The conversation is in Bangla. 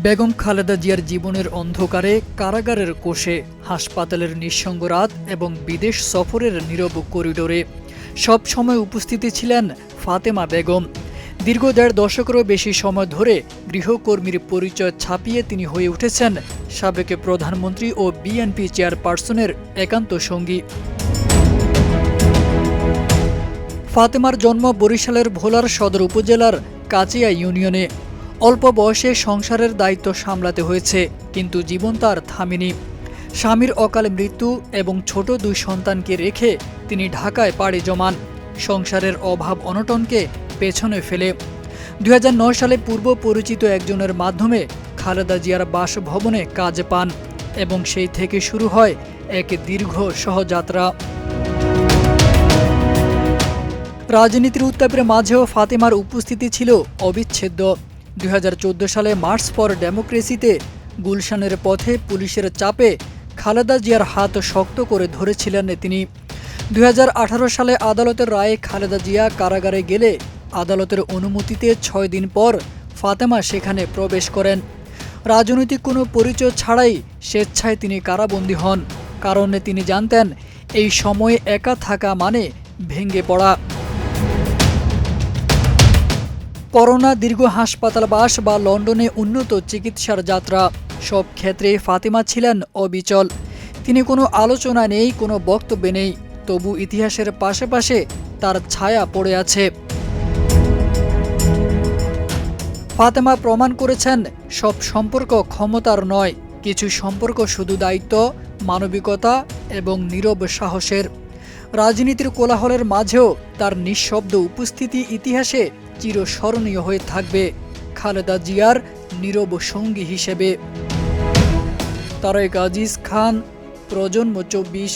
বেগম খালেদা জিয়ার জীবনের অন্ধকারে, কারাগারের কোষে, হাসপাতালের নিঃসঙ্গ রাত এবং বিদেশ সফরের নীরব করিডোরে সব সময় উপস্থিতি ছিলেন ফাতেমা বেগম। দীর্ঘ ১.৫ দশকেরও বেশি সময় ধরে গৃহকর্মীর পরিচয় ছাপিয়ে তিনি হয়ে উঠেছেন সাবেক প্রধানমন্ত্রী ও বিএনপি চেয়ারপারসনের একান্ত সঙ্গী। ফাতেমার জন্ম বরিশালের ভোলার সদর উপজেলার কাচিয়া ইউনিয়নে। অল্প বয়সে সংসারের দায়িত্ব সামলাতে হয়েছে, কিন্তু জীবন তার থামেনি। স্বামীর অকালে মৃত্যু এবং ছোট ২ সন্তানকে রেখে তিনি ঢাকায় পাড়ি জমান, সংসারের অভাব অনটনকে পেছনে ফেলে। ২০০৯ সালে পূর্ব পরিচিত একজনের মাধ্যমে খালেদা জিয়ার বাসভবনে কাজ পান এবং সেই থেকে শুরু হয় এক দীর্ঘ সহযাত্রা। রাজনীতির উত্তাপের মাঝেও ফাতেমার উপস্থিতি ছিল অবিচ্ছেদ্য। ২০১৪ সালে মার্চ ফর ডেমোক্রেসিতে গুলশানের পথে পুলিশের চাপে খালেদা জিয়ার হাত শক্ত করে ধরেছিলেন তিনি। ২০১৮ সালে আদালতের রায়ে খালেদা জিয়া কারাগারে গেলে আদালতের অনুমতিতে ৬ দিন পর ফাতেমা সেখানে প্রবেশ করেন। রাজনৈতিক কোনো পরিচয় ছাড়াই স্বেচ্ছায় তিনি কারাবন্দী হন, কারণ তিনি জানতেন এই সময়ে একা থাকা মানে ভেঙে পড়া। করোনা, দীর্ঘ হাসপাতালবাস বা লন্ডনে উন্নত চিকিৎসার যাত্রা, সব ক্ষেত্রে ফাতেমা ছিলেন অবিচল। তিনি কোনো আলোচনা নেই, কোনো বক্তব্য নেই, তবু ইতিহাসের পাশে পাশে তার ছায়া পড়ে আছে। ফাতেমা প্রমাণ করেছেন সব সম্পর্ক ক্ষমতার নয়, কিছু সম্পর্ক শুধু দায়িত্ব, মানবিকতা এবং নীরব সাহসের। রাজনীতির কোলাহলের মাঝেও তার নিঃশব্দ উপস্থিতি ইতিহাসে চিরস্মরণীয় হয়ে থাকবে খালেদা জিয়ার নীরব সঙ্গী হিসেবে। তারেক আজিজ খান, প্রজন্ম ২৪।